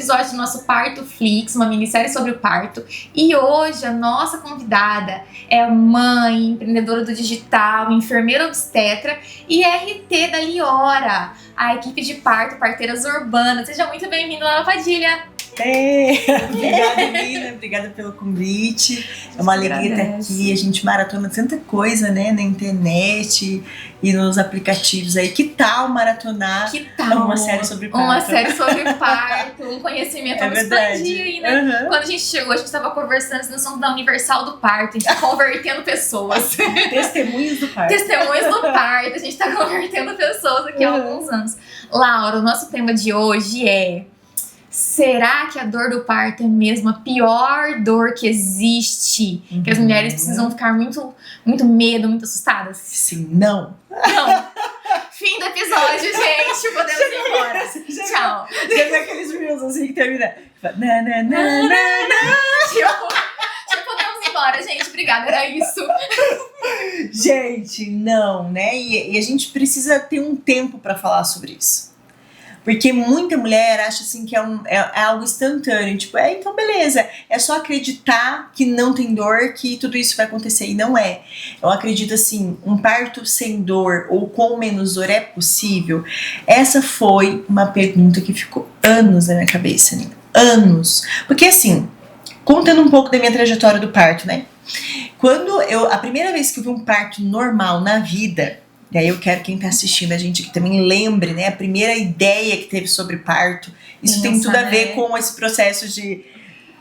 episódio do nosso Parto Flix, uma minissérie sobre o parto. E hoje a nossa convidada é mãe, empreendedora do digital, enfermeira obstetra e RT da Liora, a equipe de parto, parteiras urbanas. Seja muito bem-vinda, Laura Padilha. Obrigada, Nina. Obrigada pelo convite. É uma alegria estar aqui. A gente maratona tanta coisa, né, na internet e nos aplicativos aí. Que tal maratonar uma série sobre parto? Uma série sobre parto, um conhecimento. Vamos expandir aí, né? Uhum. Quando a gente chegou, a gente estava conversando, nós somos da Universal do Parto, a gente tá convertendo pessoas. Testemunhas do parto. Testemunhas do parto, a gente tá convertendo pessoas aqui há alguns anos. Laura, o nosso tema de hoje é: será que a dor do parto é mesmo a pior dor que existe? Que as mulheres precisam ficar muito medo, muito assustadas? Sim, não. Fim do episódio, gente. Podemos ir embora. Tchau. Já viu aqueles reels assim que termina? Podemos ir embora, gente. Obrigada, era isso. Gente, não, né? E a gente precisa ter um tempo pra falar sobre isso. Porque muita mulher acha assim que é algo instantâneo, tipo, então beleza, é só acreditar que não tem dor, que tudo isso vai acontecer, e não é. Eu acredito assim, um parto sem dor ou com menos dor é possível? Essa foi uma pergunta que ficou anos na minha cabeça, né? Anos. Porque assim, contando um pouco da minha trajetória do parto, né? A primeira vez que eu vi um parto normal na vida, e aí eu quero quem tá assistindo a gente que também lembre, né, a primeira ideia que teve sobre parto. Isso tem tudo a ver com esse processo de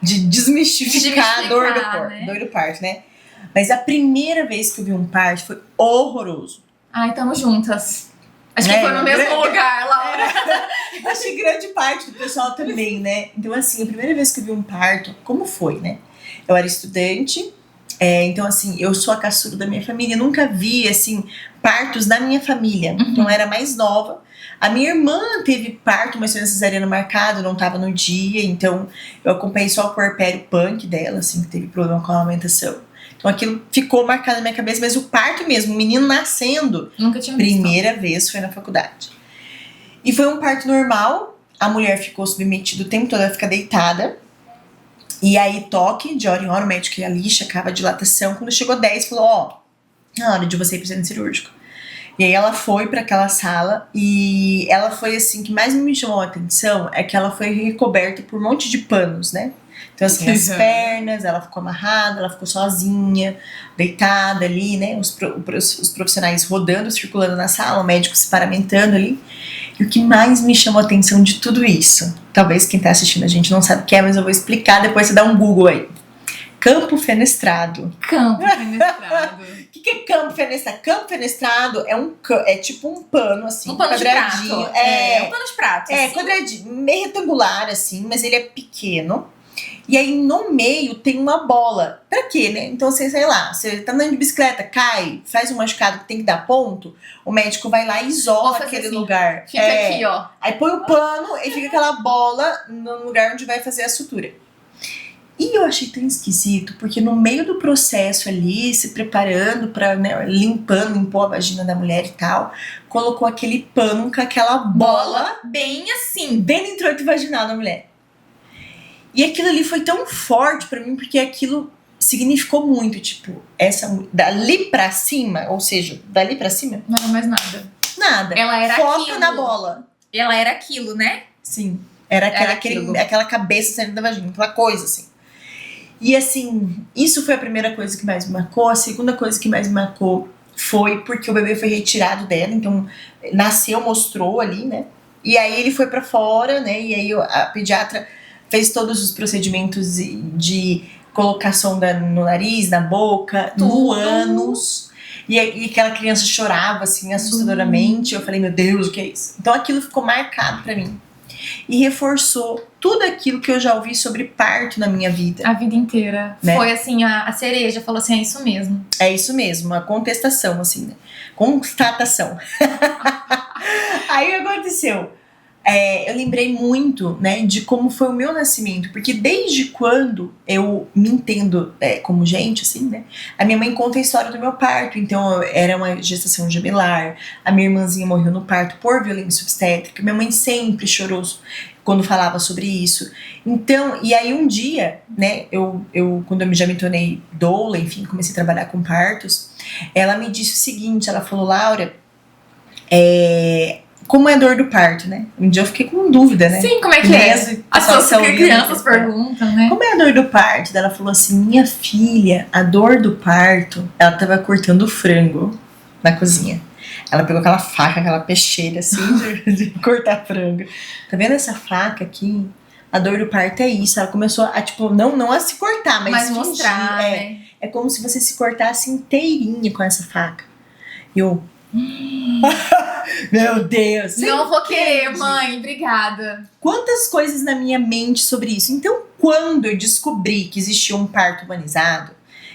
desmistificar a dor do parto, né? Mas a primeira vez que eu vi um parto foi horroroso. Ai, tamo juntas. Acho que foi no mesmo lugar, Laura. Acho que grande parte do pessoal também, né? Então assim, a primeira vez que eu vi um parto, como foi, né? Eu era estudante. Então assim, eu sou a caçula da minha família, nunca vi assim partos da minha família, então eu era mais nova. A minha irmã teve parto, mas foi na cesariana marcada, não tava no dia, então eu acompanhei só o puerpério punk dela, assim, que teve problema com a amamentação. Então aquilo ficou marcado na minha cabeça, mas o parto mesmo, o menino nascendo, nunca tinha visto. Primeira vez foi na faculdade. E foi um parto normal, a mulher ficou submetida o tempo todo a ficar deitada. E aí, toque, de hora em hora, o médico ia ali, checava a dilatação. Quando chegou 10, falou, na hora de você ir pro centro cirúrgico. E aí ela foi pra aquela sala e ela foi assim, que mais me chamou a atenção é que ela foi recoberta por um monte de panos, né? Então assim, as pernas, ela ficou amarrada, ela ficou sozinha, deitada ali, né? Os profissionais rodando, circulando na sala, o médico se paramentando ali. E o que mais me chamou a atenção de tudo isso, talvez quem tá assistindo a gente não sabe o que é, mas eu vou explicar, depois você dá um Google aí. Campo fenestrado. O que é campo fenestrado? Campo fenestrado é tipo um pano, assim, um pano quadradinho. De prato. Um pano de prato. Assim. Quadradinho, meio retangular, assim, mas ele é pequeno. E aí no meio tem uma bola. Pra quê, né? Então você, sei lá, você tá andando de bicicleta, cai, faz um machucado que tem que dar ponto, o médico vai lá e isola aquele lugar. Fica aqui, ó. Aí põe o pano e fica aquela bola no lugar onde vai fazer a sutura. E eu achei tão esquisito, porque no meio do processo ali, se preparando pra, né, limpou a vagina da mulher e tal, colocou aquele pano com aquela bola bem assim, bem no introito vaginal da mulher. E aquilo ali foi tão forte pra mim, porque aquilo significou muito, tipo, dali pra cima, ou seja, dali pra cima... Não era mais nada. Nada. Ela era Foca aquilo. na bola. Ela era aquilo, né? Sim. Era aquela cabeça saindo da vagina, aquela coisa, assim. E assim, isso foi a primeira coisa que mais me marcou. A segunda coisa que mais me marcou foi porque o bebê foi retirado dela, então nasceu, mostrou ali, né? E aí ele foi pra fora, né? E aí a pediatra fez todos os procedimentos de colocação no nariz, na boca, no ânus. E aquela criança chorava, assim, assustadoramente. Eu falei, meu Deus, o que é isso? Então aquilo ficou marcado pra mim. E reforçou tudo aquilo que eu já ouvi sobre parto na minha vida. A vida inteira. Né? Foi assim, a cereja falou assim, é isso mesmo. É isso mesmo, a contestação, assim, né? Constatação. Aí o que aconteceu? eu lembrei muito, né, de como foi o meu nascimento, porque desde quando eu me entendo como gente, assim, né, a minha mãe conta a história do meu parto, então era uma gestação gemelar, a minha irmãzinha morreu no parto por violência obstétrica, minha mãe sempre chorou quando falava sobre isso. Então, e aí um dia, né, quando eu já me tornei doula, enfim, comecei a trabalhar com partos, ela me disse o seguinte, ela falou, Laura, como é a dor do parto, né? Um dia eu fiquei com dúvida, né? Sim, como é que é? As suas crianças perguntam, né? Como é a dor do parto? Ela falou assim, minha filha, a dor do parto, ela tava cortando frango na cozinha. Ela pegou aquela faca, aquela peixeira assim, de cortar frango. Tá vendo essa faca aqui? A dor do parto é isso. Ela começou a, tipo, não a se cortar, mas mostrar, né? É como se você se cortasse inteirinha com essa faca. E eu... Meu Deus! Não vou querer, mãe, obrigada. Quantas coisas na minha mente sobre isso. Então, quando eu descobri que existia um parto humanizado,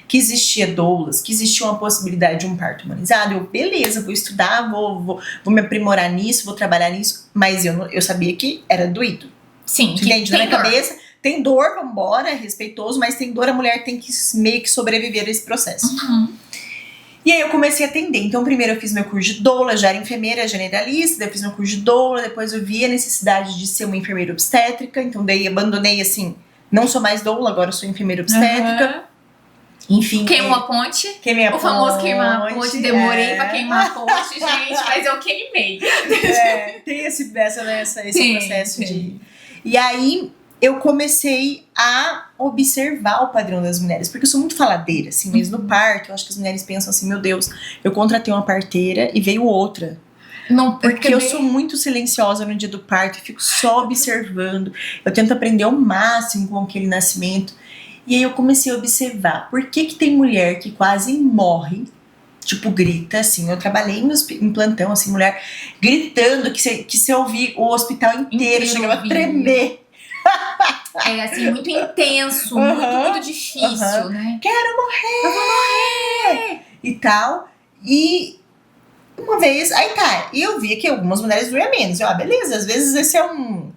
que existia doulas, que existia uma possibilidade de um parto humanizado, eu, beleza, vou estudar, vou me aprimorar nisso, vou trabalhar nisso, mas eu sabia que era doído. Sim, entende? Na minha cabeça, tem dor, vambora, é respeitoso, mas tem dor, a mulher tem que meio que sobreviver a esse processo. Uhum. E aí eu comecei a atender. Então primeiro eu fiz meu curso de doula, já era enfermeira generalista, daí eu fiz meu curso de doula, depois eu vi a necessidade de ser uma enfermeira obstétrica, então daí abandonei assim, não sou mais doula, agora eu sou enfermeira obstétrica. Enfim. Queimou a ponte. Queimei a ponte. O famoso queimar a ponte. Demorei pra queimar a ponte, gente, mas eu queimei. Tem esse processo de... E aí eu comecei a observar o padrão das mulheres, porque eu sou muito faladeira, assim, mas no parto eu acho que as mulheres pensam assim, meu Deus, eu contratei uma parteira e veio outra. Não, porque eu sou muito silenciosa no dia do parto, eu fico só observando, eu tento aprender ao máximo com aquele nascimento. E aí eu comecei a observar por que tem mulher que quase morre, tipo, grita, assim. Eu trabalhei em plantão, assim, mulher gritando, que se eu ouvir o hospital inteiro, chegava a tremer. É, assim, muito intenso, muito difícil, né? Quero morrer! Eu vou morrer! E tal. E uma vez, aí tá, e eu vi que algumas mulheres doíam menos. Beleza, às vezes esse é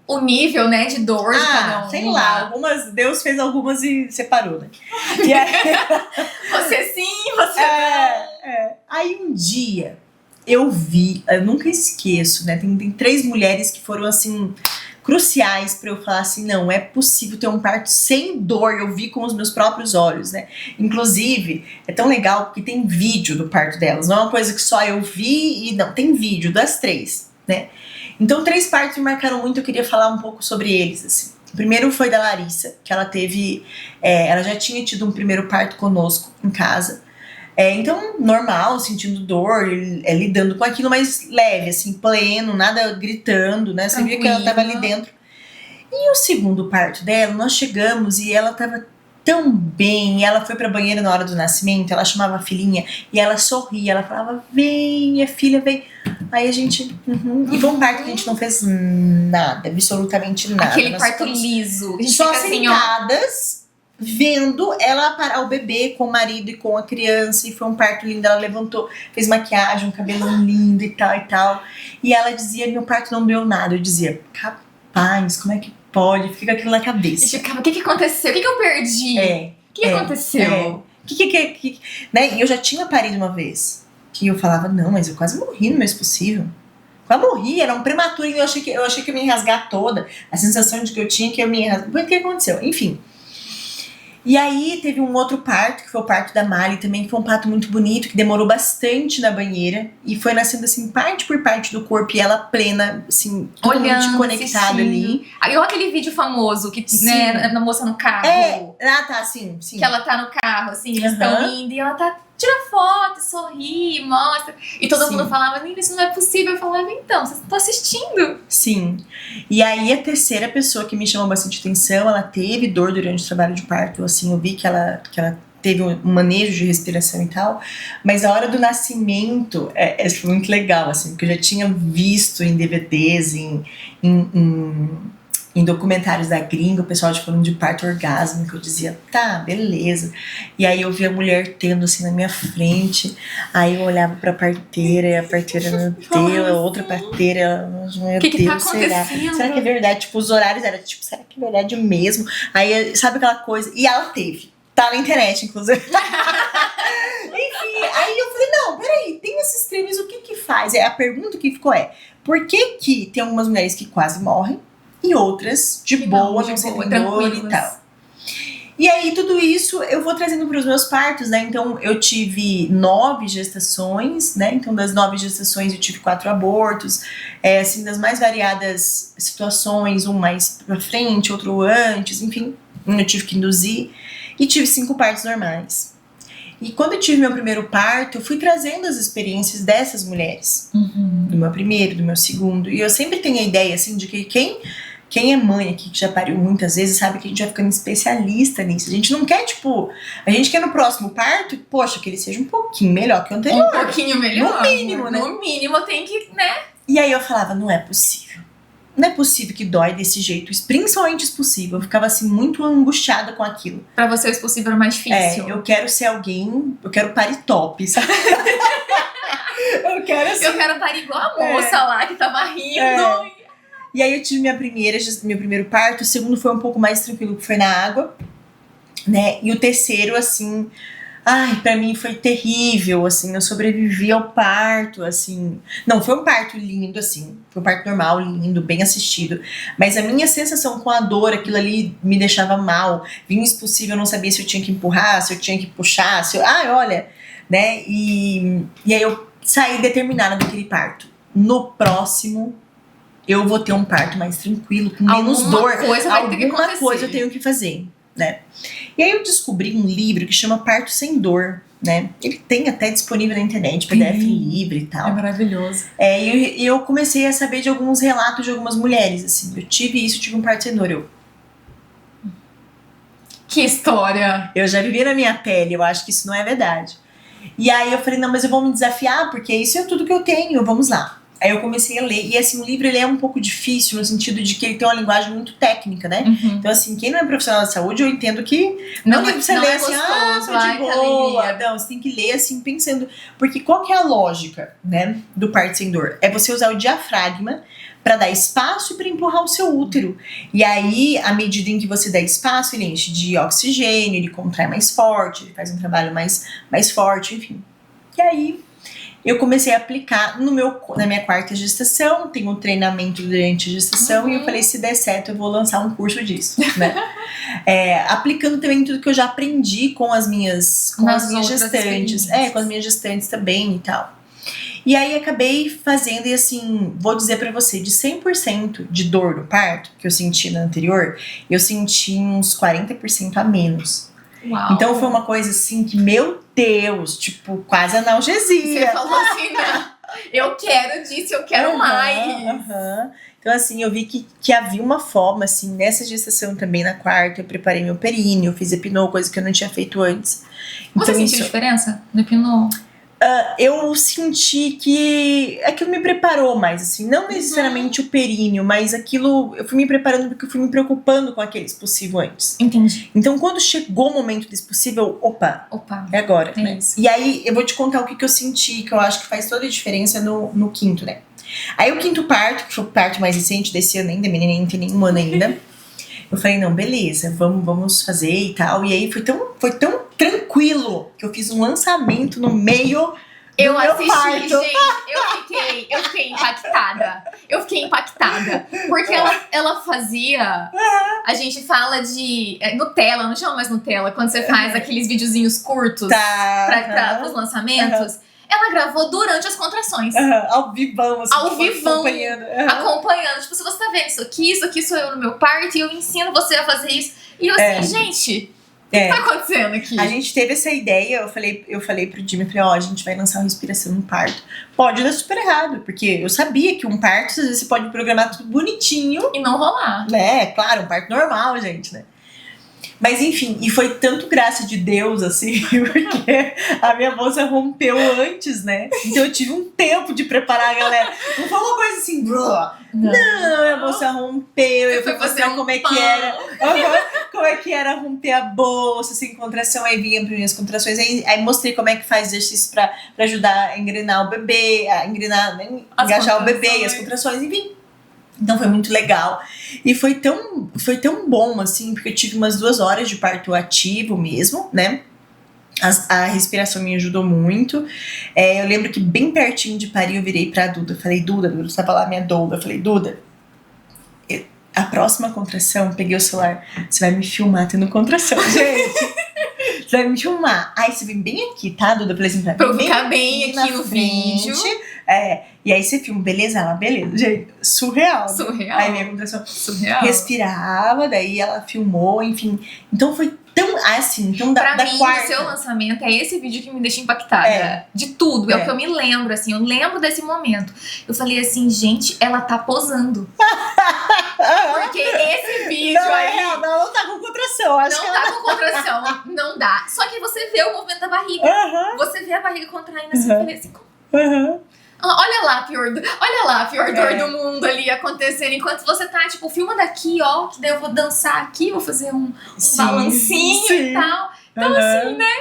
o nível, né, de dor de cada um. Sei lá, Deus fez algumas e separou, né? E aí, você sim, você não. Aí um dia eu vi, eu nunca esqueço, né? Tem 3 mulheres que foram assim cruciais pra eu falar assim, não, é possível ter um parto sem dor, eu vi com os meus próprios olhos, né? Inclusive, é tão legal porque tem vídeo do parto delas, não é uma coisa que só eu vi e não, tem vídeo das 3, né? Então 3 partos me marcaram muito, eu queria falar um pouco sobre eles, assim. O primeiro foi da Larissa, que ela teve, ela já tinha tido um primeiro parto conosco em casa. Então, normal, sentindo dor, lidando com aquilo, mas leve, assim, pleno, nada gritando, né? Você via que ela tava ali dentro. E o segundo parto dela, nós chegamos e ela tava tão bem. Ela foi pra banheira na hora do nascimento, ela chamava a filhinha e ela sorria, ela falava, vem, minha filha, vem. Aí a gente, E foi um parto que a gente não fez nada, absolutamente nada. Aquele parto liso. Só sentadas, vendo ela parar o bebê com o marido e com a criança, e foi um parto lindo, ela levantou, fez maquiagem, um cabelo lindo e tal e tal, e ela dizia, meu parto não doeu nada, eu dizia, capaz, como é que pode, fica aquilo na cabeça. E ficava, o que aconteceu, o que eu perdi, o que aconteceu, né? E eu já tinha parido uma vez, que eu falava, não, mas eu quase morri no mês possível. Quase morri, era um prematuro, e eu achei que eu ia me rasgar toda, a sensação de que eu tinha que eu me rasgar, o que aconteceu? Enfim. E aí teve um outro parto, que foi o parto da Mali também, que foi um parto muito bonito, que demorou bastante na banheira, e foi nascendo assim, parte por parte do corpo, e ela plena, assim, totalmente conectada ali. Aí aquele vídeo famoso, que, né, na moça no carro. Tá, sim. Que ela tá no carro, assim, eles estão indo, e ela tá, tira foto, sorri, mostra. E todo mundo falava, Nina, isso não é possível. Eu falava, então, vocês estão assistindo. Sim. E aí a terceira pessoa que me chamou bastante atenção, ela teve dor durante o trabalho de parto, assim, eu vi que ela teve um manejo de respiração e tal, mas a hora do nascimento foi muito legal, assim, porque eu já tinha visto em DVDs, em documentários da gringa, o pessoal falando de parto orgásmico, eu dizia, tá, beleza. E aí eu via a mulher tendo assim na minha frente, aí eu olhava pra parteira, e a parteira, meu Deus, a outra parteira, meu Que Deus, tá será? acontecendo? Será que é verdade? Tipo, os horários eram tipo, será que é verdade mesmo? Aí, sabe aquela coisa? E ela teve. Tá na internet, inclusive. Enfim, aí eu falei, não, peraí, tem esses treinos, o que que faz? A pergunta que ficou por que tem algumas mulheres que quase morrem e outras de boa, não sentem dor e tal? E aí, tudo isso eu vou trazendo para os meus partos, né? Então, eu tive 9 gestações, né? Então, das 9 gestações, eu tive 4 abortos, assim, das mais variadas situações, um mais pra frente, outro antes, enfim, eu tive que induzir. E tive 5 partos normais. E quando eu tive meu primeiro parto, eu fui trazendo as experiências dessas mulheres. Do meu primeiro, do meu segundo. E eu sempre tenho a ideia, assim, de que quem é mãe aqui, que já pariu muitas vezes, sabe que a gente vai ficando especialista nisso. A gente não quer, tipo... A gente quer no próximo parto, poxa, que ele seja um pouquinho melhor que o anterior. Um pouquinho melhor. No mínimo, né? No mínimo tem que, né? E aí eu falava, não é possível. Não é possível que dói desse jeito, principalmente expulsivo. Eu ficava assim muito angustiada com aquilo. Pra você o expulsivo era mais difícil. Eu quero ser alguém, eu quero parir top, sabe? eu quero parir igual a moça lá que tava rindo. E aí eu tive meu primeiro parto, o segundo foi um pouco mais tranquilo, que foi na água, né? E o terceiro, assim, ai, pra mim foi terrível, assim, eu sobrevivi ao parto, assim. Não, foi um parto lindo, assim, foi um parto normal, lindo, bem assistido. Mas a minha sensação com a dor, aquilo ali me deixava mal. Vinha expulsivo, eu não sabia se eu tinha que empurrar, se eu tinha que puxar, olha, né? E aí eu saí determinada daquele parto. No próximo, eu vou ter um parto mais tranquilo, com menos dor. Alguma coisa eu tenho que fazer, né? E aí eu descobri um livro que chama Parto Sem Dor, né? Ele tem até disponível na internet, PDF livre e tal. É maravilhoso. E eu comecei a saber de alguns relatos de algumas mulheres, assim. Eu tive um parto sem dor. Que história! Eu já vivi na minha pele, eu acho que isso não é verdade. E aí eu falei, não, mas eu vou me desafiar, porque isso é tudo que eu tenho, vamos lá. Aí eu comecei a ler, e assim, o livro ele é um pouco difícil, no sentido de que ele tem uma linguagem muito técnica, né? Então assim, quem não é profissional da saúde, eu entendo que não é você ler assim, tô de boa. Não, você tem que ler assim, pensando, porque qual que é a lógica, né, do parto sem dor? É você usar o diafragma para dar espaço e para empurrar o seu útero. E aí, à medida em que você dá espaço, ele enche de oxigênio, ele contrai mais forte, ele faz um trabalho mais forte, enfim. E aí, eu comecei a aplicar na minha 4ª gestação, tem um treinamento durante a gestação, e eu falei, se der certo, eu vou lançar um curso disso, né? Aplicando também tudo que eu já aprendi com as minhas gestantes. Com as minhas gestantes também e tal. E aí acabei fazendo, e assim, vou dizer pra você, de 100% de dor no parto que eu senti na anterior, eu senti uns 40% a menos. Uau. Então foi uma coisa assim que, meu Deus, tipo, quase analgesia. Você falou assim, não, eu quero disso, eu quero mais. Então assim, eu vi que havia uma forma, assim, nessa gestação também, na 4ª, eu preparei meu períneo, eu fiz epinô, coisa que eu não tinha feito antes. Você sentiu diferença no epinô? Eu senti que aquilo me preparou mais, assim, não necessariamente o períneo, mas aquilo, eu fui me preparando porque eu fui me preocupando com aquele expulsivo antes. Entendi. Então, quando chegou o momento do expulsivo, opa, é agora, né? Isso. E aí, eu vou te contar o que eu senti, que eu acho que faz toda a diferença no 5º, né? Aí, o 5º parto, que foi o parto mais recente desse ano ainda, menina nem tem nenhum ano ainda, eu falei, não, beleza, vamos fazer e tal. E aí, foi tão tranquilo que eu fiz um lançamento no meio do meu parto. Gente, eu fiquei impactada. Porque ela fazia... A gente fala de Nutella, não chama mais Nutella, quando você faz aqueles videozinhos curtos para os lançamentos. Ela gravou durante as contrações. Ao vivão, assim. Acompanhando. Tipo, se você tá vendo isso aqui sou eu no meu parto, e eu ensino você a fazer isso. E eu assim, gente... O que tá acontecendo aqui? A gente teve essa ideia, eu falei pro Jimmy, a gente vai lançar uma respiração no parto. Pode dar super errado, porque eu sabia que um parto, às vezes você pode programar tudo bonitinho. E não rolar. Né, claro, um parto normal, gente, né? Mas enfim, e foi tanto graça de Deus, assim, porque a minha bolsa rompeu antes, né? Então eu tive um tempo de preparar a galera. Não foi uma coisa assim, não, a bolsa rompeu, eu fui mostrar como é que era. Como é que era romper a bolsa, sem contração, aí vinha as primeiras contrações, aí mostrei como é que faz exercício pra ajudar a engrenar o bebê, engajar o bebê e as contrações, enfim. Então foi muito legal. E foi tão bom, assim, porque eu tive umas 2 horas de parto ativo mesmo, né? A respiração me ajudou muito. Eu lembro que bem pertinho de parir eu virei pra Duda. Falei, Duda, você tava lá minha Duda. Eu falei, Duda, a próxima contração, peguei o celular, você vai me filmar tendo contração, gente. Você vai me filmar. Aí você vem bem aqui, tá, Duda? Pra eu ficar bem aqui no vídeo. E aí você filma, beleza? Ela, beleza. Gente, surreal. Surreal. Aí minha contração. Surreal. Respirava, daí ela filmou, enfim. Então foi tão assim, então pra da mim, quarta. o seu lançamento é esse vídeo que me deixa impactada. De tudo. É o que eu me lembro, assim. Eu lembro desse momento. Eu falei assim, gente, ela tá posando. Porque esse vídeo não, aí... Não tá com contração. Acho não que tá com contração. Não dá. Só que você vê o movimento da barriga. Você vê a barriga contraindo assim. Eu falei assim, olha lá a pior dor do mundo ali acontecendo. Enquanto você tá, tipo, filma daqui, ó. Que daí eu vou dançar aqui, vou fazer um balancinho e tal. Então, assim, né?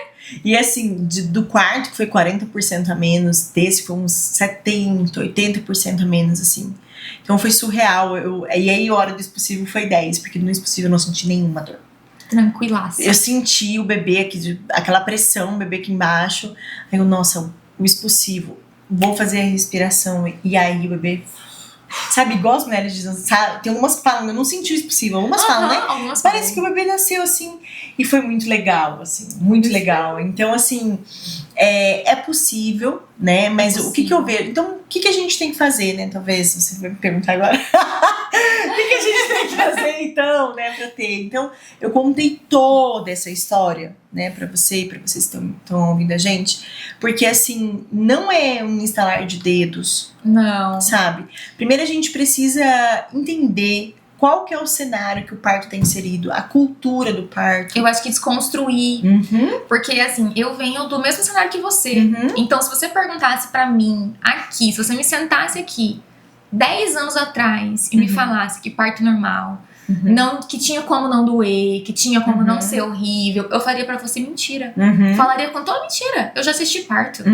E assim, do quarto, que foi 40% a menos, desse foi uns 70%, 80% a menos, assim. Então foi surreal. E aí, a hora do Expossível foi 10, porque no Expossível eu não senti nenhuma dor. Tranquilaça. Eu senti o bebê aqui, aquela pressão, o bebê aqui embaixo. Aí eu, nossa, o Expossível. Vou fazer a respiração. E aí o bebê... Sabe, igual as mulheres dizem, sabe? Tem umas que falam, eu não senti o Expossível. Algumas falam, né? Parece que o bebê nasceu assim. E foi muito legal, assim. Muito legal. Então, assim, é possível, né? Mas o que eu vejo... Então, o que a gente tem que fazer, né? Talvez você vai me perguntar agora. O que a gente tem que fazer, então, né? Pra ter. Então, eu contei toda essa história, né? Pra você e pra vocês que estão ouvindo a gente. Porque, assim, não é um instalar de dedos. Não. Sabe? Primeiro a gente precisa entender qual que é o cenário que o parto está inserido, a cultura do parto. Eu acho que desconstruir. Porque, assim, eu venho do mesmo cenário que você. Então, se você perguntasse pra mim aqui, se você me sentasse aqui 10 anos atrás e me falasse que parto normal, não, que tinha como não doer, que tinha como não ser horrível, eu faria pra você mentira. Falaria com toda mentira. Eu já assisti parto.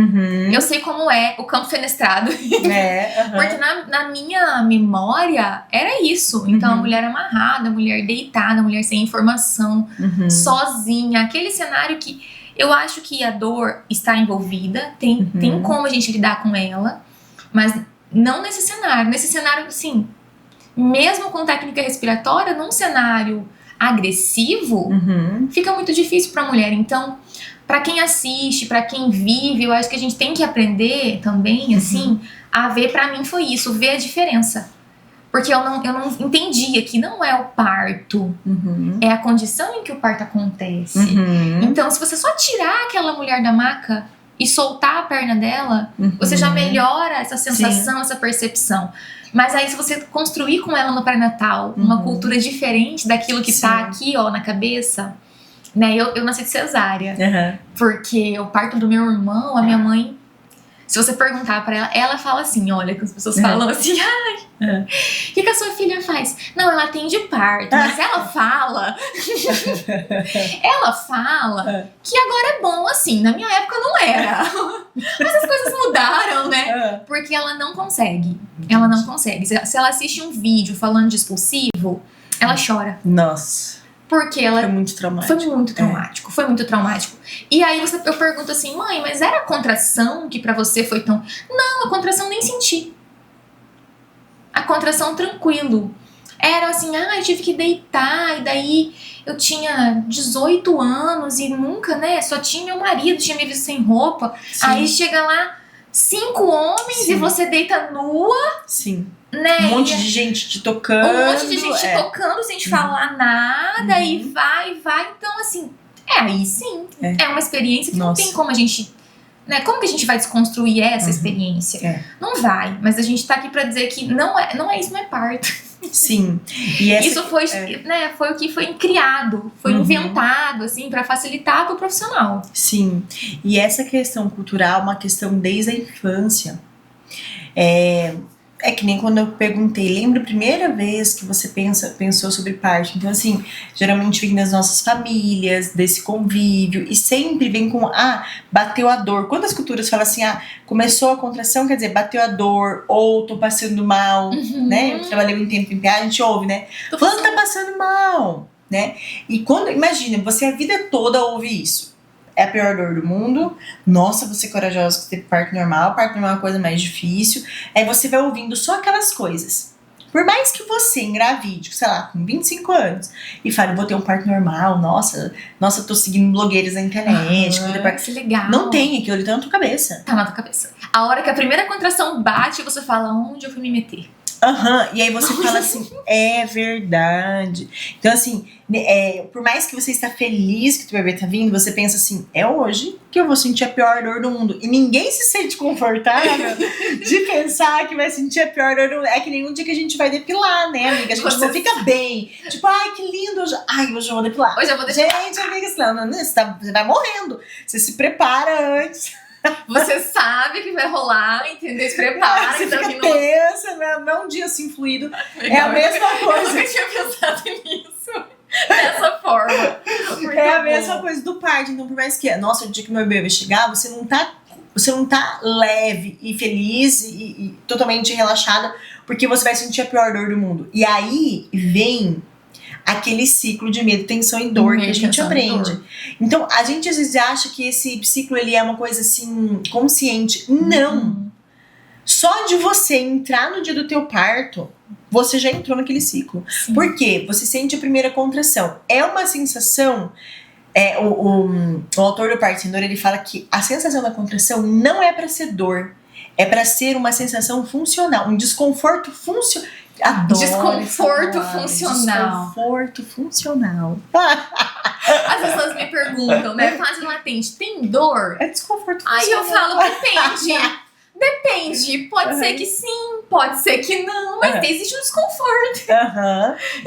Eu sei como é o campo fenestrado. Porque na minha memória era isso. Então a mulher amarrada, a mulher deitada, a mulher sem informação, sozinha. Aquele cenário que eu acho que a dor está envolvida, tem como a gente lidar com ela, mas não nesse cenário. Nesse cenário, sim, mesmo com técnica respiratória, num cenário agressivo, fica muito difícil pra mulher. Então, pra quem assiste, pra quem vive, eu acho que a gente tem que aprender também, assim, a ver. Pra mim foi isso, ver a diferença. Porque eu não entendia que não é o parto, é a condição em que o parto acontece. Então, se você só tirar aquela mulher da maca e soltar a perna dela, você já melhora essa sensação, essa percepção. Mas aí, se você construir com ela no pré-natal uma cultura diferente daquilo que tá aqui, ó, na cabeça, né? Eu nasci de cesárea. Porque o parto do meu irmão, a minha mãe, se você perguntar pra ela, ela fala assim, olha, que as pessoas falam assim, o que a sua filha faz? Não, ela atende parto, mas ela fala, que agora é bom assim, na minha época não era. Mas as coisas mudaram, né? Porque ela não consegue. Ela não consegue. Se ela assiste um vídeo falando de expulsivo, ela chora. Nossa. Porque ela... Foi muito traumático. Foi muito traumático. E aí eu pergunto assim, mãe, mas era a contração que pra você foi tão... Não, a contração nem senti. A contração tranquilo. Era assim, eu tive que deitar, e daí eu tinha 18 anos e nunca, né, só tinha meu marido, tinha me visto sem roupa. Aí chega lá, 5 homens e você deita nua. Né? Um monte de gente te tocando. Tocando sem te falar nada, e vai. Então, assim, aí sim. É uma experiência que não tem como a gente... Né? Como que a gente vai desconstruir essa experiência? Não vai, mas a gente tá aqui pra dizer que não é isso, não é parto. Sim. E essa, Isso foi, né, foi o que foi criado, foi inventado, assim, pra facilitar pro profissional. Sim. E essa questão cultural é uma questão desde a infância. É que nem quando eu perguntei, lembra a primeira vez que você pensou sobre parto? Então, assim, geralmente vem das nossas famílias, desse convívio, e sempre vem com, bateu a dor. Quantas culturas falam assim, começou a contração, quer dizer, bateu a dor, ou tô passando mal, né? Eu trabalhei um tempo em PA, a gente ouve, né? Fulano tá passando mal, né? E quando, imagina, você a vida toda ouve isso. É a pior dor do mundo. Nossa, você é corajosa que teve parto normal. Parto normal é uma coisa mais difícil. Aí você vai ouvindo só aquelas coisas. Por mais que você engravide, sei lá, com 25 anos, e fale, vou ter um parto normal, nossa, tô seguindo blogueiras na internet. Que legal. Não tem, aquilo ali tá na tua cabeça. Tá na tua cabeça. A hora que a primeira contração bate, você fala, onde eu fui me meter? E aí você fala assim, é verdade. Então assim, por mais que você está feliz que o teu bebê tá vindo, você pensa assim, é hoje que eu vou sentir a pior dor do mundo. E ninguém se sente confortável de pensar que vai sentir a pior dor do mundo. É que nem um dia que a gente vai depilar, né, amiga? A gente não fica bem. Tipo, ai, que lindo. Hoje eu vou depilar. Hoje eu vou depilar. Gente, amiga, você vai morrendo. Você se prepara antes. Você sabe que vai rolar, entendeu? Se prepara. Você então fica tensa, não é um dia assim fluido. É a mesma coisa. Eu nunca tinha pensado nisso. Dessa forma. É a mesma coisa do parto. Então, por mais que, nossa, o dia que meu bebê chegar, você não tá leve e feliz e totalmente relaxada, porque você vai sentir a pior dor do mundo. E aí vem aquele ciclo de medo, tensão e dor que a gente aprende. Então, a gente às vezes acha que esse ciclo ele é uma coisa assim, consciente. Não! Só de você entrar no dia do teu parto, você já entrou naquele ciclo. Sim. Por quê? Você sente a primeira contração. É uma sensação... O autor do Parto Sem Dor, ele fala que a sensação da contração não é pra ser dor. É pra ser uma sensação funcional, um desconforto funcional. Desconforto funcional. Desconforto funcional. As pessoas me perguntam, né? Fase latente, tem dor? É desconforto funcional. Aí eu falo, depende. Depende. Pode ser que sim, pode ser que não, mas existe um desconforto.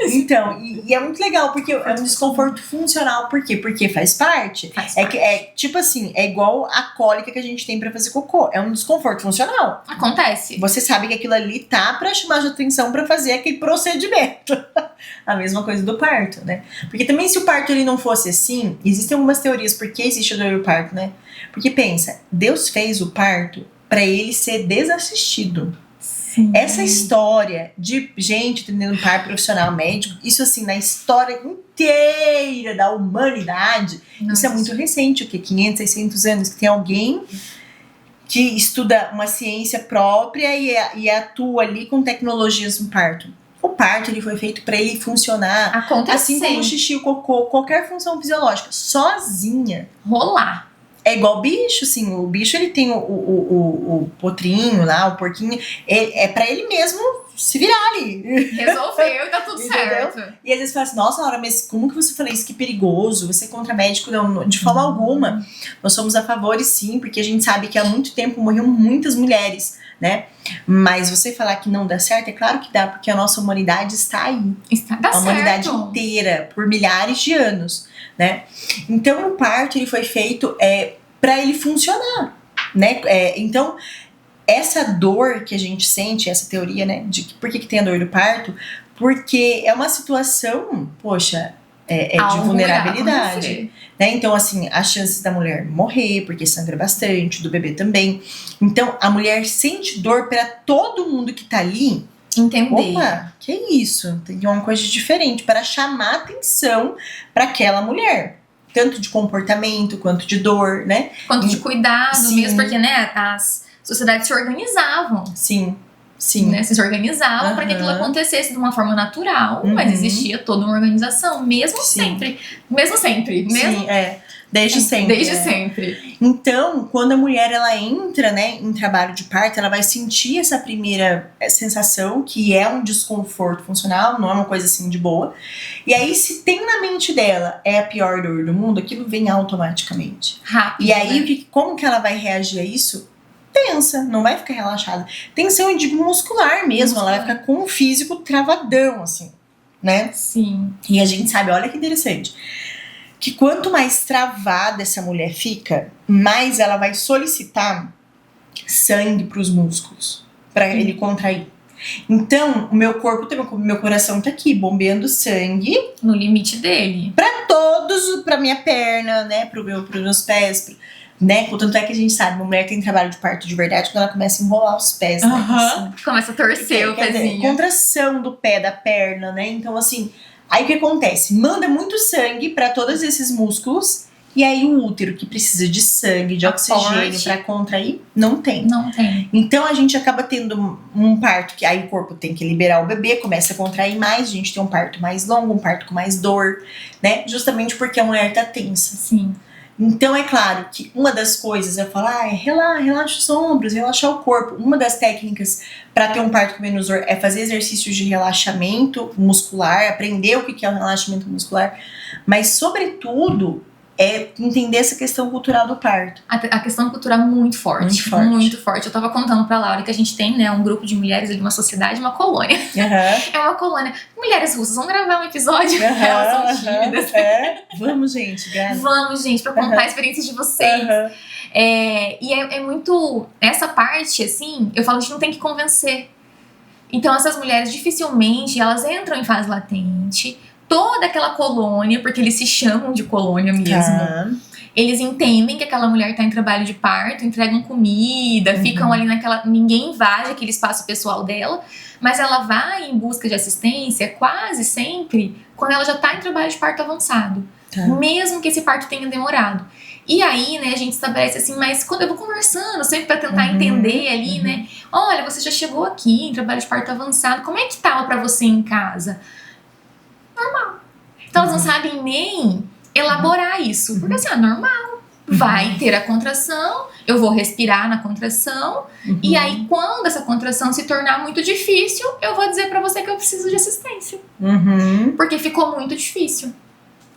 Então, e é muito legal, porque é um desconforto funcional. Por quê? Porque faz parte. Tipo assim, é igual a cólica que a gente tem pra fazer cocô. É um desconforto funcional. Acontece. Você sabe que aquilo ali tá pra chamar de atenção pra fazer aquele procedimento. A mesma coisa do parto, né? Porque também se o parto ele não fosse assim, existem algumas teorias por que existe a dor do parto, né? Porque pensa, Deus fez o parto pra ele ser desassistido. Sim. Essa história de gente tendo parto profissional médico, isso assim, na história inteira da humanidade, isso é muito recente, o que? 500, 600 anos, que tem alguém que estuda uma ciência própria e atua ali com tecnologias no parto. O parto ele foi feito para ele funcionar assim como o xixi, o cocô, qualquer função fisiológica, sozinha. Rolar. É igual bicho, assim, o bicho ele tem o potrinho lá, o porquinho, é pra ele mesmo se virar ali. Resolveu e tá tudo certo. E às vezes fala assim, nossa Laura, mas como que você fala isso? Que perigoso, você é contra médico? Não, de forma alguma. Nós somos a favor e sim, porque a gente sabe que há muito tempo morriam muitas mulheres, né? Mas você falar que não dá certo, é claro que dá, porque a nossa humanidade está aí. Dá a humanidade inteira, por milhares de anos, né? Então o parto ele foi feito para ele funcionar, né? Então essa dor que a gente sente, essa teoria, né, de que por que tem a dor do parto, porque é uma situação, poxa, de vulnerabilidade, né? Então, assim, as chances da mulher morrer, porque sangra bastante, do bebê também. Então, a mulher sente dor para todo mundo que tá ali entender. Opa, que isso? Tem uma coisa diferente para chamar atenção para aquela mulher. Tanto de comportamento, quanto de dor, né? Quanto de cuidado Sim. mesmo, porque, né, as sociedades se organizavam. Sim. Né, se organizavam para que aquilo acontecesse de uma forma natural, mas existia toda uma organização, mesmo sempre. Sim, desde sempre. Desde sempre. Então, quando a mulher ela entra, né, em trabalho de parto, ela vai sentir essa primeira sensação, que é um desconforto funcional, não é uma coisa assim de boa. E aí, se tem na mente dela é a pior dor do mundo, aquilo vem automaticamente. Rápido. E aí, como que ela vai reagir a isso? tensa, não vai ficar relaxada. Tensão eu digo muscular mesmo, ela vai ficar com o físico travadão, assim, né? Sim. E a gente sabe, olha que interessante, que quanto mais travada essa mulher fica, mais ela vai solicitar sangue pros músculos, pra ele contrair. Então, o meu corpo, meu coração tá aqui, bombeando sangue. No limite dele. Pra todos, pra minha perna, né, pros meus pés, né, tanto é que a gente sabe, uma mulher que tem trabalho de parto de verdade, quando ela começa a enrolar os pés, né, assim, Começa a torcer o pezinho. Contração do pé, da perna, né, então assim, aí o que acontece? Manda muito sangue pra todos esses músculos, e aí o útero, que precisa de sangue, de oxigênio pra contrair, não tem. Não tem. Então a gente acaba tendo um parto que aí o corpo tem que liberar o bebê, começa a contrair mais, a gente tem um parto mais longo, um parto com mais dor, né? Justamente porque a mulher tá tensa. Sim. Então é claro que uma das coisas, eu falo, relaxa os ombros, relaxar o corpo. Uma das técnicas para ter um parto com menos dor é fazer exercícios de relaxamento muscular, aprender o que é o relaxamento muscular, mas sobretudo é entender essa questão cultural do parto. A questão cultural é muito forte. Muito forte. Muito forte. Eu tava contando pra Laura que a gente tem, né, um grupo de mulheres ali, uma sociedade, uma colônia. É uma colônia. Mulheres russas, vamos gravar um episódio? Elas são tímidas. Vamos, gente, grava. Vamos, gente, pra contar a experiência de vocês. E é muito... Essa parte, assim, eu falo, a gente não tem que convencer. Então, essas mulheres, dificilmente, elas entram em fase latente, toda aquela colônia, porque eles se chamam de colônia mesmo. Eles entendem que aquela mulher tá em trabalho de parto, entregam comida, ficam ali naquela... Ninguém invade aquele espaço pessoal dela, mas ela vai em busca de assistência quase sempre quando ela já tá em trabalho de parto avançado. Mesmo que esse parto tenha demorado. E aí, né, a gente estabelece assim, mas quando eu vou conversando, sempre pra tentar entender ali, né? Olha, você já chegou aqui em trabalho de parto avançado, como é que tava pra você em casa? Normal. Então elas não sabem nem elaborar isso. Porque assim, normal. Vai ter a contração, eu vou respirar na contração, e aí quando essa contração se tornar muito difícil, eu vou dizer pra você que eu preciso de assistência. Porque ficou muito difícil.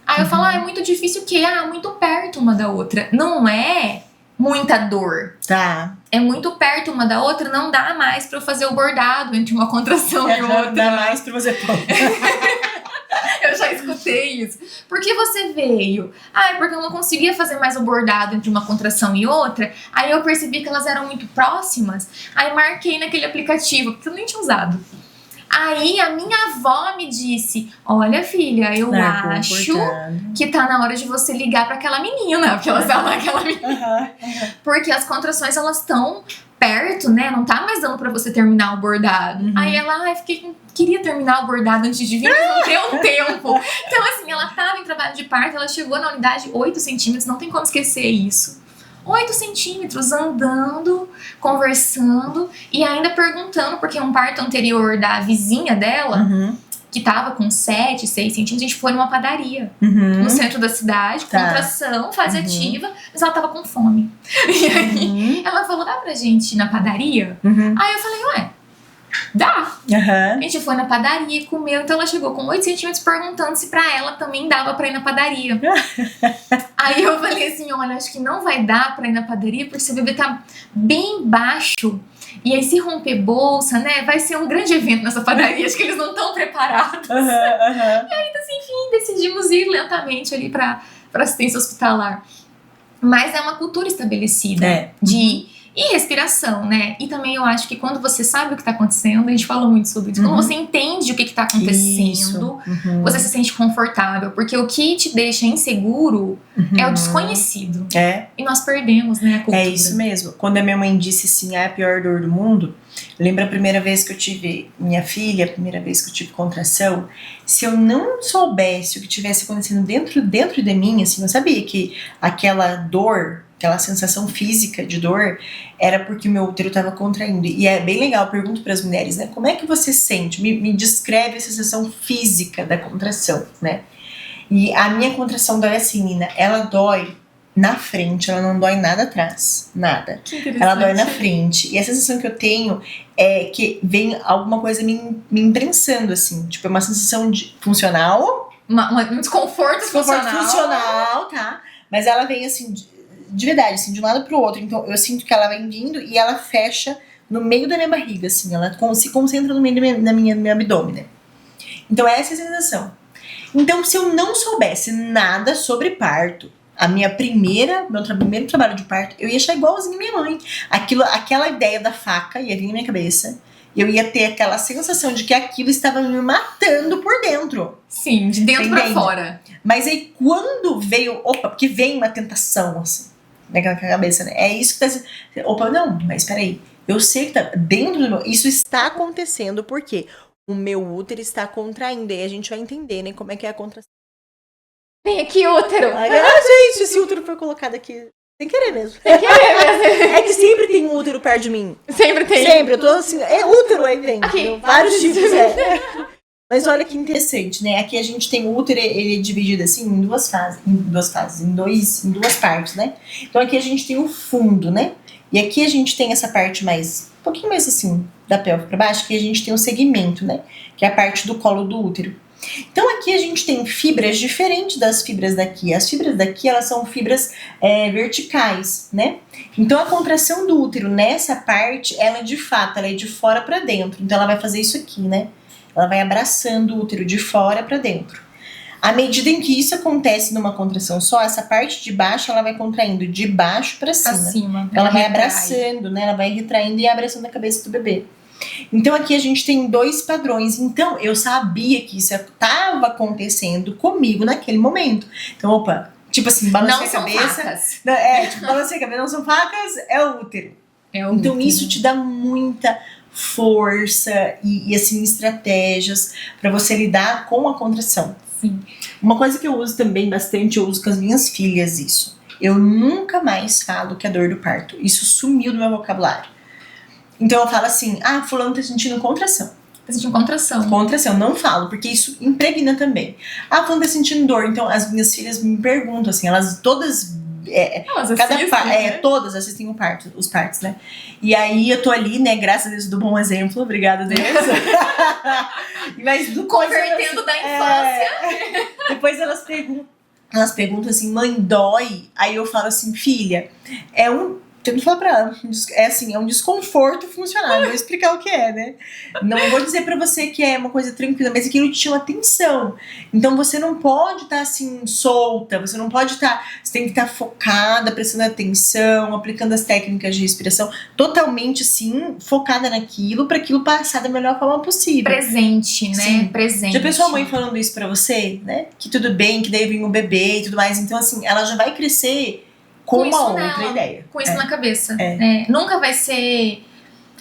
Aí eu falo, é muito difícil o quê? Muito perto uma da outra. Não é muita dor. É muito perto uma da outra, não dá mais pra eu fazer o bordado entre uma contração e outra. Dá mais pra você pôr. Eu já escutei isso. Por que você veio? É porque eu não conseguia fazer mais o bordado entre uma contração e outra. Aí eu percebi que elas eram muito próximas. Aí marquei naquele aplicativo, porque eu nem tinha usado. Aí a minha avó me disse, olha filha, eu acho que tá na hora de você ligar pra aquela menina. Porque elas falam aquela menina. Porque as contrações, elas estão perto, né? Não tá mais dando pra você terminar o bordado. Aí ela, queria terminar o bordado antes de vir, mas não deu um tempo. Então assim, ela tava em trabalho de parto, ela chegou na unidade 8 centímetros, não tem como esquecer isso. 8 centímetros, andando, conversando e ainda perguntando, porque um parto anterior da vizinha dela, que tava com 7, 6 centímetros, a gente foi numa padaria no centro da cidade, contração, fase ativa, mas ela tava com fome. E aí ela falou, dá pra gente ir na padaria? Aí eu falei, ué, dá. A gente foi na padaria e comeu, então ela chegou com 8 centímetros perguntando se pra ela também dava pra ir na padaria. Aí eu falei assim, olha, acho que não vai dar pra ir na padaria porque seu bebê tá bem baixo. E aí se romper bolsa, né, vai ser um grande evento nessa padaria, acho que eles não estão preparados. E aí, assim, enfim, decidimos ir lentamente ali pra assistência hospitalar. Mas é uma cultura estabelecida e respiração, né? E também eu acho que quando você sabe o que tá acontecendo, a gente fala muito sobre isso, quando você entende o que tá acontecendo, você se sente confortável, porque o que te deixa inseguro é o desconhecido. E nós perdemos, né, a cultura. É isso mesmo. Quando a minha mãe disse assim, a pior dor do mundo, lembra a primeira vez que eu tive minha filha, a primeira vez que eu tive contração, se eu não soubesse o que tivesse acontecendo dentro de mim, assim, eu sabia que aquela dor, aquela sensação física de dor, era porque meu útero estava contraindo. E é bem legal, eu pergunto para as mulheres, né? Como é que você sente? Me descreve a sensação física da contração, né? E a minha contração dói assim, Nina. Ela dói na frente, ela não dói nada atrás. Nada. Ela dói na frente. E a sensação que eu tenho é que vem alguma coisa me imprensando, assim. Tipo, é uma sensação um desconforto funcional, tá? Mas ela vem assim... de verdade, assim, de um lado pro outro. Então, eu sinto que ela vai vindo e ela fecha no meio da minha barriga, assim. Ela se concentra no meio do meu abdômen, né? Então, essa é a sensação. Então, se eu não soubesse nada sobre parto, meu primeiro trabalho de parto, eu ia achar igualzinho minha mãe. Aquela ideia da faca ia vir na minha cabeça. Eu ia ter aquela sensação de que aquilo estava me matando por dentro. Sim, de dentro pra fora. Mas aí quando veio, porque vem uma tentação, assim, naquela cabeça, né? É isso que tá. Não, mas peraí. Eu sei que tá dentro do meu. Isso está acontecendo porque o meu útero está contraindo. E a gente vai entender, né? Como é que é a contração. Vem aqui, útero! Gente, esse útero foi colocado aqui. Sem querer mesmo. Sem querer mesmo. É que sempre tem um útero perto de mim. Sempre tem. Sempre. Eu tô assim. É útero aí dentro. Aqui. Vários tipos, Mas olha que interessante, né? Aqui a gente tem o útero, ele é dividido assim em duas partes, né? Então aqui a gente tem o fundo, né? E aqui a gente tem essa parte um pouquinho mais assim, da pelve para baixo, que a gente tem o segmento, né? Que é a parte do colo do útero. Então aqui a gente tem fibras diferentes das fibras daqui. As fibras daqui, elas são fibras verticais, né? Então a contração do útero nessa parte, ela é de fora para dentro. Então ela vai fazer isso aqui, né? Ela vai abraçando o útero de fora para dentro. À medida em que isso acontece numa contração só, essa parte de baixo, ela vai contraindo de baixo para cima. Ela vai abraçando, né? Ela vai retraindo e abraçando a cabeça do bebê. Então aqui a gente tem 2 padrões. Então eu sabia que isso estava acontecendo comigo naquele momento. Então, tipo assim, balancei a cabeça. Facas. Balancei a cabeça, não são facas, é o útero. Então isso te dá muita força e assim, estratégias para você lidar com a contração. Sim. Uma coisa que eu uso também bastante, eu uso com as minhas filhas isso. Eu nunca mais falo que é dor do parto. Isso sumiu do meu vocabulário. Então eu falo assim, fulano tá sentindo contração. Tá sentindo contração. Contração, não falo, porque isso impregna também. Fulano tá sentindo dor. Então as minhas filhas me perguntam, assim, elas todas... Todas assistem os partos, né? E aí eu tô ali, né? Graças a Deus do bom exemplo, obrigada a Deus. Mas convertendo da infância. Depois elas perguntam assim, mãe, dói? Aí eu falo assim, filha, tento falar pra ela, é um desconforto funcional, não vou explicar o que é, né? Não vou dizer pra você que é uma coisa tranquila, mas aquilo te chama atenção. Então você não pode estar assim, solta, você não pode estar, você tem que estar focada, prestando atenção, aplicando as técnicas de respiração, totalmente assim, focada naquilo, pra aquilo passar da melhor forma possível. Presente, né? Sim. Presente. Já pensou a mãe falando isso pra você, né? Que tudo bem, que daí vem um bebê e tudo mais. Então assim, ela já vai crescer com uma outra ideia. Com isso na cabeça. Nunca vai ser...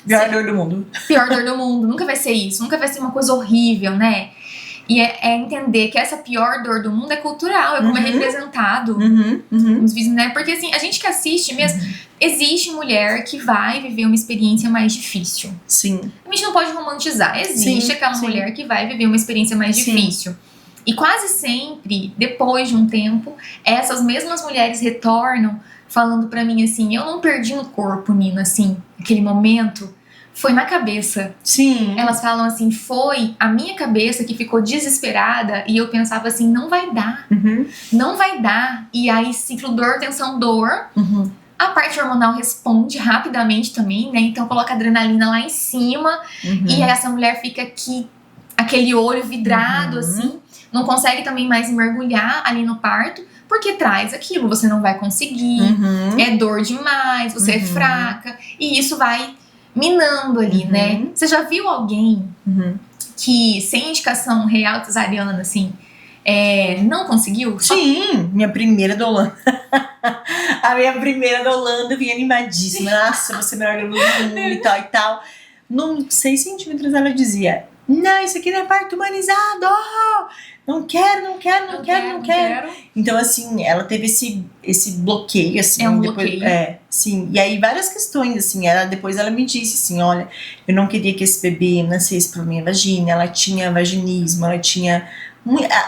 Pior dor do mundo. Pior dor do mundo. Nunca vai ser isso. Nunca vai ser uma coisa horrível, né? E é entender que essa pior dor do mundo é cultural. É como é representado nos vídeos, né? Porque assim, a gente que assiste mesmo... Existe mulher que vai viver uma experiência mais difícil. Sim. A gente não pode romantizar. Existe aquela mulher que vai viver uma experiência mais difícil. E quase sempre, depois de um tempo, essas mesmas mulheres retornam falando pra mim assim, eu não perdi no corpo, Nina, assim, aquele momento, foi na cabeça. Sim. Elas falam assim, foi a minha cabeça que ficou desesperada e eu pensava assim, não vai dar, não vai dar. E aí, ciclo dor, tensão, dor. A parte hormonal responde rapidamente também, né? Então coloca adrenalina lá em cima e aí essa mulher fica aqui, aquele olho vidrado, assim. Não consegue também mais mergulhar ali no parto, porque traz aquilo, você não vai conseguir, é dor demais, você é fraca, e isso vai minando ali, né? Você já viu alguém que, sem indicação real cesariana, assim, não conseguiu? Sim, minha primeira da Holanda. A minha primeira da Holanda vinha animadíssima. Nossa, você é melhor do mundo e tal e tal. Num 6 centímetros ela dizia, não, isso aqui não é parto humanizado! Não quero. Então, assim, ela teve esse bloqueio, assim. Bloqueio. Sim. E aí, várias questões, assim. Depois ela me disse, assim, olha, eu não queria que esse bebê nascesse pela minha vagina. Ela tinha vaginismo, ela tinha...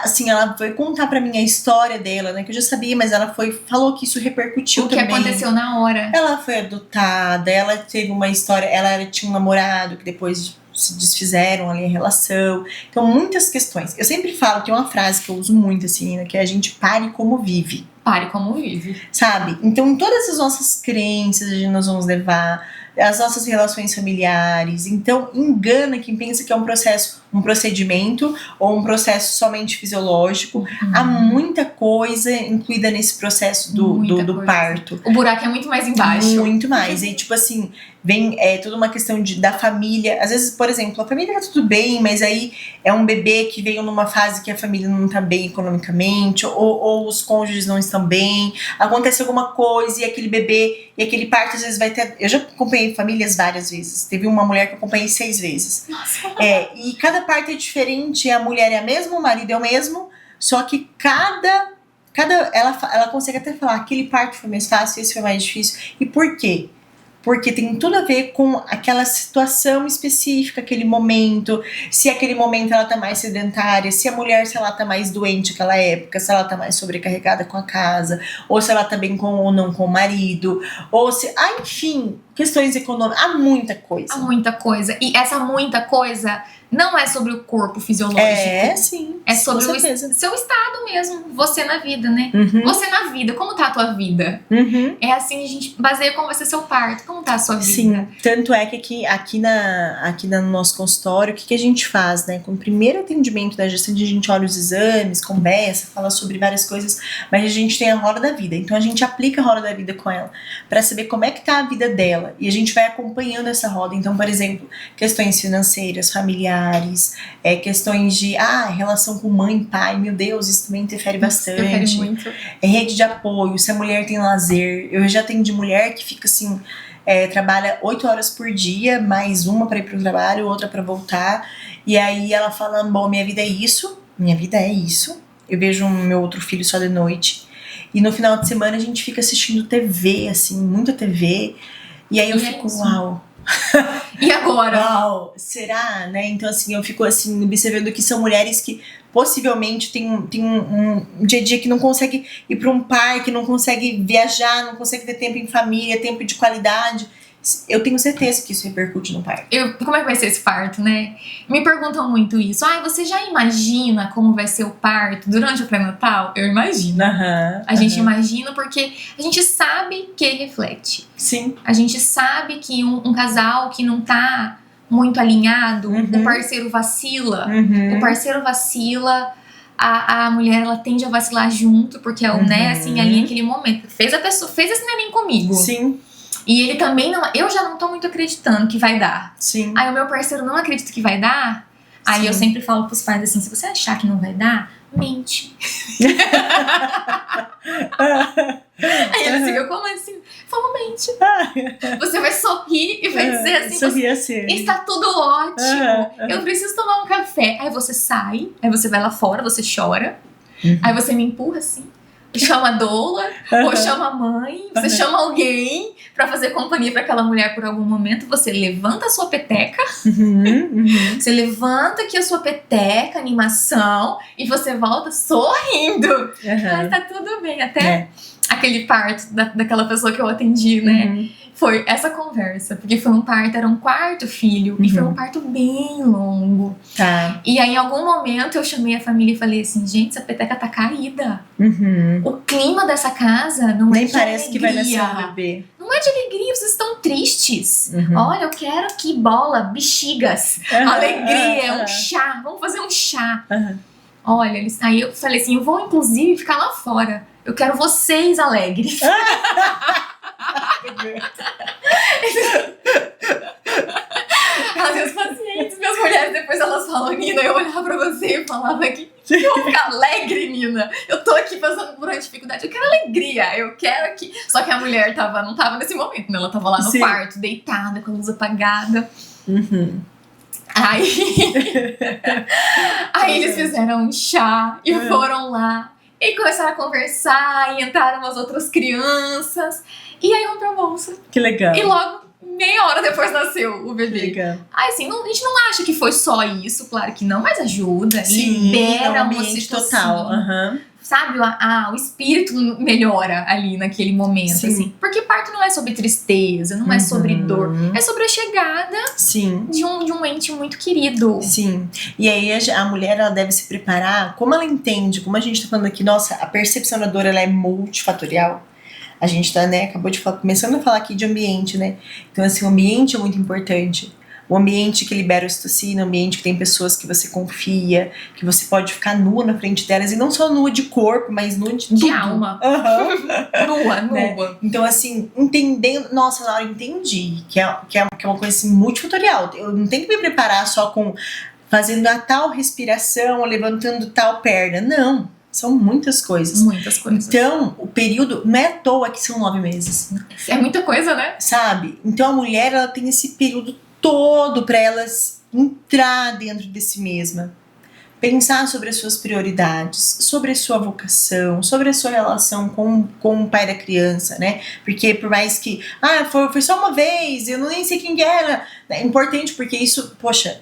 Assim, ela foi contar pra mim a história dela, né? Que eu já sabia, mas ela falou que isso repercutiu também. O que aconteceu na hora. Ela foi adotada, ela teve uma história... Ela tinha um namorado que depois... se desfizeram ali a relação. Então, muitas questões. Eu sempre falo, tem uma frase que eu uso muito, assim, que é a gente pare como vive. pare como vive. Sabe? Então, todas as nossas crenças nós vamos levar, as nossas relações familiares. Então, engana quem pensa que é um processo, um procedimento ou um processo somente fisiológico. Há muita coisa incluída nesse processo do parto. O buraco é muito mais embaixo. Muito mais. E, tipo assim, vem toda uma questão da família. Às vezes, por exemplo, a família tá tudo bem, mas aí é um bebê que veio numa fase que a família não tá bem economicamente, ou os cônjuges não estão bem, acontece alguma coisa e aquele bebê, e aquele parto às vezes vai ter... Eu já acompanhei famílias várias vezes. Teve uma mulher que eu acompanhei 6 vezes. Nossa. E cada parto é diferente, a mulher é a mesma, o marido é o mesmo, só que ela consegue até falar, aquele parto foi mais fácil, esse foi mais difícil. E por quê? Porque tem tudo a ver com aquela situação específica, aquele momento, se aquele momento ela tá mais sedentária, se a mulher, se ela tá mais doente naquela época, se ela tá mais sobrecarregada com a casa, ou se ela tá bem com ou não com o marido, ou se... enfim, questões econômicas, há muita coisa. Há muita coisa. E essa muita coisa não é sobre o corpo fisiológico. Sim. É sobre o seu estado mesmo, você na vida, né? Você na vida, como tá a tua vida? É assim, a gente baseia como vai ser seu parto, como tá a sua vida. Sim, tanto é que aqui no nosso consultório, o que a gente faz, né? Com o primeiro atendimento da gestante, a gente olha os exames, conversa, fala sobre várias coisas, mas a gente tem a roda da vida. Então a gente aplica a roda da vida com ela, pra saber como é que tá a vida dela. E a gente vai acompanhando essa roda. Então, por exemplo, questões financeiras, familiares, questões de relação com mãe, pai, meu Deus, isso também interfere bastante. Interfere muito. Rede de apoio, se a mulher tem lazer. Eu já tenho de mulher que fica assim, trabalha 8 horas por dia, mais uma para ir pro trabalho, outra para voltar, e aí ela fala, bom, minha vida é isso, eu vejo o meu outro filho só de noite, e no final de semana a gente fica assistindo TV, assim, muita TV, e aí eu fico, uau. E agora? Uau, será, né? Então, assim, eu fico assim, observando que são mulheres que possivelmente tem um dia a dia que não consegue ir para um parque, não consegue viajar, não consegue ter tempo em família, tempo de qualidade. Eu tenho certeza que isso repercute no parto. Como é que vai ser esse parto, né? Me perguntam muito isso. Você já imagina como vai ser o parto durante o pré-natal? Eu imagino. A gente imagina porque a gente sabe que reflete. Sim. A gente sabe que um casal que não tá muito alinhado, o parceiro vacila. O parceiro vacila, a mulher ela tende a vacilar junto, porque é né, assim, ali naquele momento. Fez esse neném comigo. Sim. E ele também não... Eu já não tô muito acreditando que vai dar. Sim. Aí o meu parceiro não acredita que vai dar. Aí eu sempre falo pros pais assim, se você achar que não vai dar, mente. Aí eles ficam, como assim? Fala, mente. Você vai sorrir e vai dizer assim, sorrir assim. Está tudo ótimo. Eu preciso tomar um café. Aí você sai, aí você vai lá fora, você chora. Aí você me empurra assim. Chama a doula, ou chama a mãe, você chama alguém pra fazer companhia pra aquela mulher por algum momento, você levanta a sua peteca, você levanta aqui a sua peteca, animação, e você volta sorrindo. Mas tá tudo bem, até aquele parto daquela pessoa que eu atendi, né? Foi essa conversa, porque foi um parto, era um 4º filho, e foi um parto bem longo. Tá. E aí, em algum momento, eu chamei a família e falei assim, gente, essa peteca tá caída. O clima dessa casa não é de alegria. Nem parece que vai nascer um bebê. Não é de alegria, vocês estão tristes. Olha, eu quero aqui bola, bexigas, alegria, um chá, vamos fazer um chá. Olha, aí eu falei assim, eu vou inclusive ficar lá fora. Eu quero vocês alegres. As minhas pacientes, minhas mulheres, depois elas falam, Nina, eu olhava pra você e falava que eu vou ficar alegre, Nina. Eu tô aqui passando por uma dificuldade, eu quero alegria, eu quero aqui. Só que a mulher não tava nesse momento, né? Ela tava lá no quarto, deitada, com a luz apagada. Aí eles fizeram um chá e foram lá. E começaram a conversar, e entraram as outras crianças. E aí rompeu a bolsa. Que legal. E logo, meia hora depois nasceu o bebê. Que legal. Aí assim, a gente não acha que foi só isso, claro que não, mas ajuda. Sim, libera é um uma ambiente ocitocina. total. sabe, o espírito melhora ali naquele momento, Sim. assim. Porque parto não é sobre tristeza, não é sobre dor, é sobre a chegada Sim. de um ente muito querido. Sim. E aí a mulher, ela deve se preparar, como ela entende, como a gente tá falando aqui, nossa, a percepção da dor, ela é multifatorial. A gente tá, né, acabou de falar, começando a falar aqui de ambiente, né? Então, assim, o ambiente é muito importante. O ambiente que libera ocitocina, o ambiente que tem pessoas que você confia, que você pode ficar nua na frente delas, e não só nua de corpo, mas nua de tudo. De alma. Nua. Né? Então, assim, entendendo... Nossa, Laura, entendi que é uma coisa assim, multifatorial. Eu não tenho que me preparar só com fazendo a tal respiração, levantando tal perna. Não. São muitas coisas. Muitas coisas. Então, o período não é à toa que são 9 meses. É muita coisa, né? Sabe? Então, a mulher, ela tem esse período todo para elas entrar dentro de si mesma. Pensar sobre as suas prioridades, sobre a sua vocação, sobre a sua relação com o pai da criança, né? Porque por mais que, foi só uma vez, eu nem sei quem era. É importante porque isso, poxa,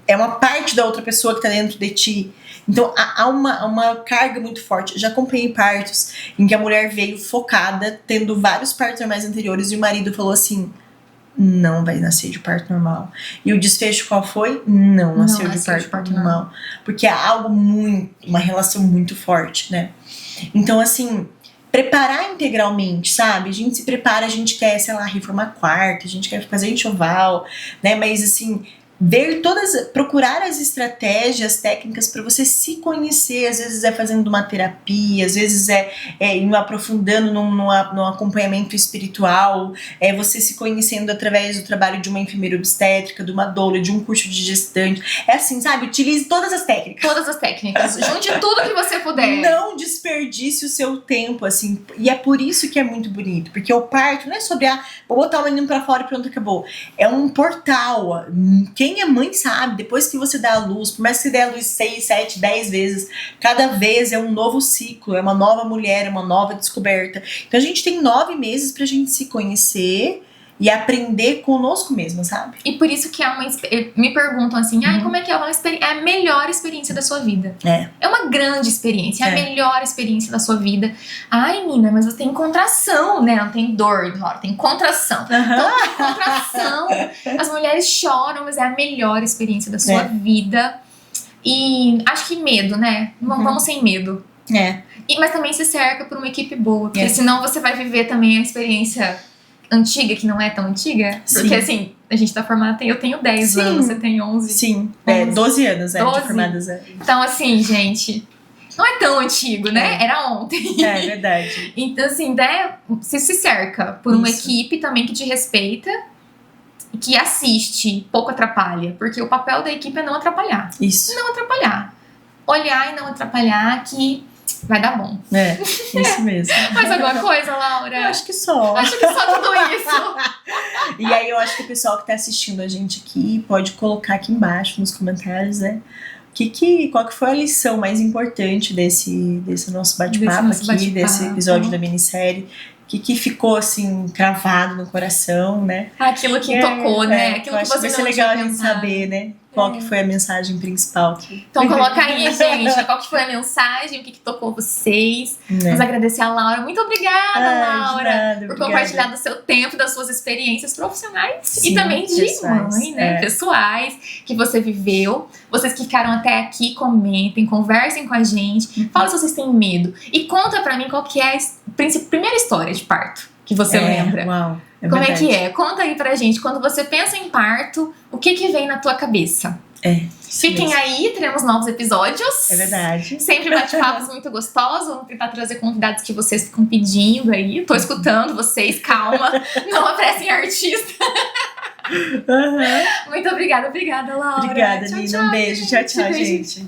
é uma parte da outra pessoa que tá dentro de ti. Então há uma carga muito forte. Já acompanhei partos em que a mulher veio focada, tendo vários partos normais anteriores, e o marido falou assim: não vai nascer de parto normal. E o desfecho qual foi? Não nasceu de parto normal. Porque há algo uma relação muito forte, né? Então, assim, preparar integralmente, sabe? A gente se prepara, a gente quer, sei lá, reformar quarto, a gente quer fazer enxoval, né? Mas, assim, procurar as estratégias técnicas para você se conhecer. Às vezes é fazendo uma terapia, às vezes é indo aprofundando num acompanhamento espiritual, é você se conhecendo através do trabalho de uma enfermeira obstétrica, de uma doula, de um curso de gestante. É assim, sabe? Utilize todas as técnicas. Todas as técnicas. Junte tudo que você puder. Não desperdice o seu tempo, assim. E é por isso que é muito bonito. Porque o parto não é sobre, vou botar o menino pra fora e pronto, acabou. É um portal. Quem é mãe sabe, depois que você dá a luz, por mais que você dê a luz 6, 7, 10 vezes, cada vez é um novo ciclo, é uma nova mulher, é uma nova descoberta. Então a gente tem 9 meses pra gente se conhecer e aprender conosco mesma, sabe? E por isso que me perguntam assim, como é que é a melhor experiência da sua vida? É uma grande experiência, é a melhor experiência da sua vida. Ai, Nina, mas você tem contração, né? Não tem dor, tem contração. Então, tem contração, as mulheres choram, mas é a melhor experiência da sua vida. E acho que medo, né? Vamos sem medo. Mas também se cerca por uma equipe boa, porque senão você vai viver também a experiência antiga, que não é tão antiga. Sim. Porque assim, a gente tá formada, eu tenho 10 anos, você tem 11. Sim, 11. 12 anos, 12. de formadas. Então assim, gente, não é tão antigo, né? Era ontem. É verdade. Então assim, né, você se cerca por uma equipe também que te respeita, que assiste, pouco atrapalha. Porque o papel da equipe é não atrapalhar. Isso. Não atrapalhar. Olhar e não atrapalhar, que vai dar bom. Isso mesmo. Mais alguma coisa, Laura? Eu acho que só. Acho que só tudo isso. E aí eu acho que o pessoal que tá assistindo a gente aqui pode colocar aqui embaixo nos comentários, né? Qual que foi a lição mais importante desse nosso bate-papo aqui, desse episódio da minissérie? O que ficou, assim, cravado no coração, né? Aquilo que tocou, né? Aquilo que você vai ser legal a gente saber, né? Qual que foi a mensagem principal. Então coloca aí, gente, qual que foi a mensagem, o que tocou vocês. Vamos agradecer a Laura. Muito obrigada, Laura, por compartilhar do seu tempo, das suas experiências profissionais e também de mãe, né? Pessoais, que você viveu. Vocês que ficaram até aqui, comentem, conversem com a gente. Fala se vocês têm medo. E conta pra mim qual que é a primeira história de parto que você lembra. Uau. Como é que é? Conta aí pra gente. Quando você pensa em parto, o que vem na tua cabeça? Fiquem aí, teremos novos episódios. É verdade. Sempre bate-papos muito gostosos. Vamos tentar trazer convidados que vocês ficam pedindo aí. Tô escutando vocês, calma. Não apressem artista. Muito obrigada, Laura. Obrigada, Nina. Um beijo. Tchau, gente.